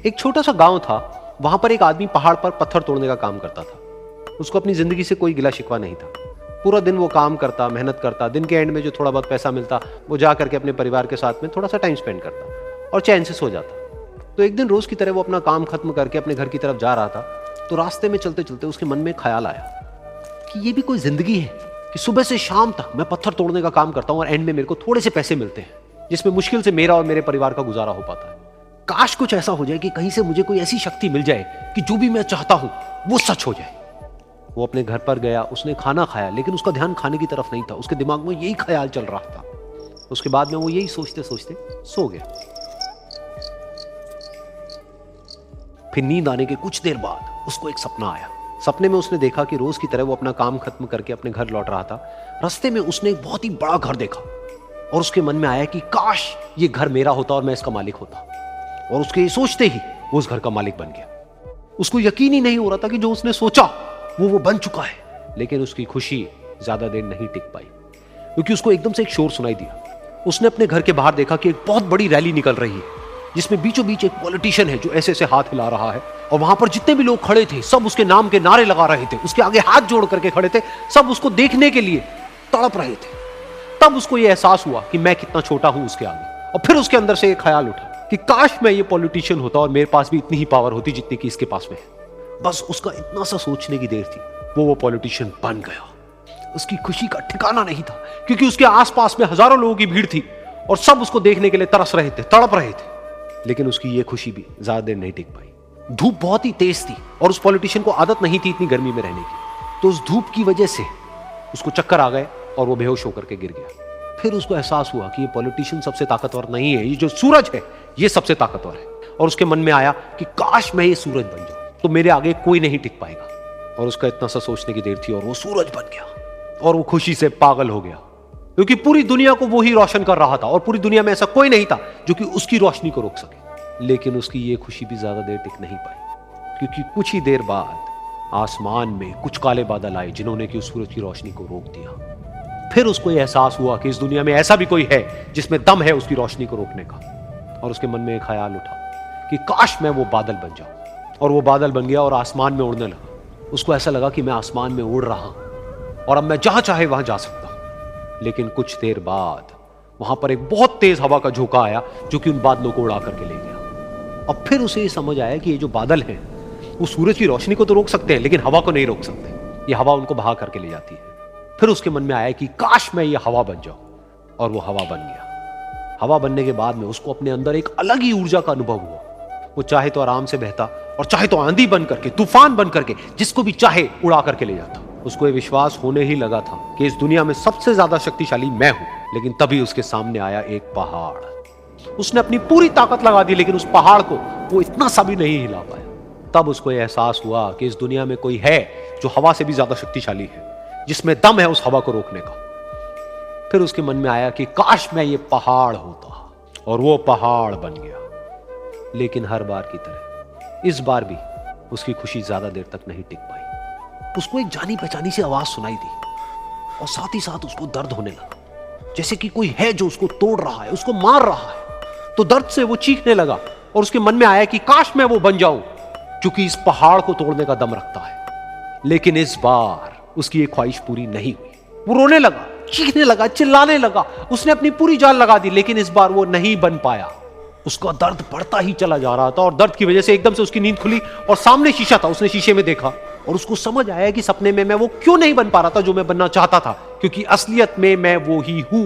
एक छोटा सा गांव था। वहां पर एक आदमी पहाड़ पर पत्थर तोड़ने का काम करता था। उसको अपनी जिंदगी से कोई गिला शिकवा नहीं था। पूरा दिन वो काम करता, मेहनत करता, दिन के एंड में जो थोड़ा बहुत पैसा मिलता वो जा करके अपने परिवार के साथ में थोड़ा सा टाइम स्पेंड करता और चैन से सो जाता। तो एक दिन रोज की तरह वो अपना काम खत्म करके अपने घर की तरफ जा रहा था। तो रास्ते में चलते चलते उसके मन में ख्याल आया कि ये भी कोई जिंदगी है कि सुबह से शाम तक मैं पत्थर तोड़ने का काम करता हूं और एंड में मेरे को थोड़े से पैसे मिलते हैं जिसमें मुश्किल से मेरा और मेरे परिवार का गुजारा हो पाता है। काश कुछ ऐसा हो जाए कि कहीं से मुझे कोई ऐसी शक्ति मिल जाए कि जो भी मैं चाहता हूं वो सच हो जाए। वो अपने घर पर गया, उसने खाना खाया, लेकिन उसका ध्यान खाने की तरफ नहीं था। उसके दिमाग में यही ख्याल चल रहा था। उसके बाद में वो यही सोचते सोचते सो गया। फिर नींद आने के कुछ देर बाद उसको एक सपना आया। सपने में उसने देखा कि रोज की तरह वो अपना काम खत्म करके अपने घर लौट रहा था। रास्ते में उसने एक बहुत ही बड़ा घर देखा और उसके मन में आया कि काश ये घर मेरा होता और मैं इसका मालिक होता। और उसके ये सोचते ही वो उस घर का मालिक बन गया। उसको यकीन ही नहीं हो रहा था कि जो उसने सोचा वो बन चुका है। लेकिन उसकी खुशी ज्यादा देर नहीं टिक पाई, क्योंकि उसको एकदम से एक शोर सुनाई दिया। उसने अपने घर के बाहर देखा कि एक बहुत बड़ी रैली निकल रही है जिसमें बीचों बीच एक पॉलिटिशियन है जो ऐसे ऐसे हाथ हिला रहा है। और वहां पर जितने भी लोग खड़े थे सब उसके नाम के नारे लगा रहे थे, उसके आगे हाथ जोड़ करके खड़े थे, सब उसको देखने के लिए तड़प रहे थे। तब उसको यह एहसास हुआ कि मैं कितना छोटा हूं उसके आगे। और फिर उसके अंदर से एक ख्याल उठा कि काश मैं ये पॉलिटिशियन होता और मेरे पास भी इतनी ही पावर होती जितनी कि इसके पास में है। बस उसका इतना सा सोचने की देर थी, वो पॉलिटिशियन बन गया। उसकी खुशी का ठिकाना नहीं था, क्योंकि उसके आसपास में हजारों लोगों की भीड़ थी और सब उसको देखने के लिए तरस रहे थे, तड़प रहे थे। लेकिन उसकी ये खुशी भी ज्यादा देर नहीं टिक पाई। धूप बहुत ही तेज थी और उस पॉलिटिशियन को आदत नहीं थी इतनी गर्मी में रहने की। तो उस धूप की वजह से उसको चक्कर आ गए और वो बेहोश होकर के गिर गया। फिर उसको एहसास हुआ कि ये पॉलिटिशियन सबसे ताकतवर नहीं है, ये जो सूरज है ये सबसे ताकतवर है। और उसके मन में आया कि काश मैं ये सूरज बन जाऊं तो मेरे आगे कोई नहीं टिक पाएगा। और उसका इतना सा सोचने की देर थी और वो सूरज बन गया। और वो खुशी से पागल हो गया, क्योंकि पूरी दुनिया को वो ही रोशन कर रहा था और पूरी दुनिया में ऐसा कोई नहीं था जो कि उसकी रोशनी को रोक सके। लेकिन उसकी ये खुशी भी ज्यादा देर टिक नहीं पाई, क्योंकि कुछ ही देर बाद आसमान में कुछ काले बादल आए जिन्होंने कि उस सूरज की रोशनी को रोक दिया। फिर उसको यह एहसास हुआ कि इस दुनिया में ऐसा भी कोई है जिसमें दम है उसकी रोशनी को रोकने का। और उसके मन में एक ख्याल उठा कि काश मैं वो बादल बन जाऊं। और वो बादल बन गया और आसमान में उड़ने लगा। उसको ऐसा लगा कि मैं आसमान में उड़ रहा हूं और अब मैं जहां चाहे वहां जा सकता हूं। लेकिन कुछ देर बाद वहां पर एक बहुत तेज हवा का झोंका आया जो कि उन बादलों को उड़ा करके ले गया। अब फिर उसे ये समझ आया कि ये जो बादल हैं वो सूरज की रोशनी को तो रोक सकते हैं लेकिन हवा को नहीं रोक सकते। ये हवा उनको बहा करके ले जाती है। फिर उसके मन में आया कि काश मैं ये हवा बन जाऊं। और वो हवा बन गया। हवा बनने के बाद में उसको अपने अंदर एक अलग ही ऊर्जा का अनुभव हुआ। वो चाहे तो आराम से बहता और चाहे तो आंधी बन करके, तूफान बन करके, जिसको भी चाहे उड़ा करके ले जाता। उसको ये विश्वास होने ही लगा था कि इस दुनिया में सबसे ज्यादा शक्तिशाली मैं हूं। लेकिन तभी उसके सामने आया एक पहाड़। उसने अपनी पूरी ताकत लगा दी लेकिन उस पहाड़ को वो इतना सा भी नहीं हिला पाया। तब उसको यह एहसास हुआ कि इस दुनिया में कोई है जो हवा से भी ज्यादा शक्तिशाली है, जिसमें दम है उस हवा को रोकने का। फिर उसके मन में आया कि काश मैं ये पहाड़ होता। और वो पहाड़ बन गया। लेकिन हर बार की तरह इस बार भी उसकी खुशी ज्यादा देर तक नहीं टिक पाई। उसको एक जानी पहचानी सी आवाज सुनाई दी और साथ ही साथ उसको दर्द होने लगा, जैसे कि कोई है जो उसको तोड़ रहा है, उसको मार रहा है। तो दर्द से वो चीखने लगा और उसके मन में आया कि काश मैं वो बन जाऊं क्योंकि इस पहाड़ को तोड़ने का दम रखता है। लेकिन इस बार उसकी ये ख्वाहिश पूरी नहीं हुई। वो रोने लगा, चीखने लगा, चिल्लाने लगा। उसने अपनी पूरी जान लगा दी लेकिन इस बार वो नहीं बन पाया। उसका दर्द बढ़ता ही चला जा रहा था और दर्द की वजह से एकदम से उसकी नींद खुली और सामने शीशा था। उसने शीशे में देखा और उसको समझ आया कि सपने में मैं वो क्यों नहीं बन पा रहा था जो मैं बनना चाहता था, क्योंकि असलियत में मैं वो ही हूं।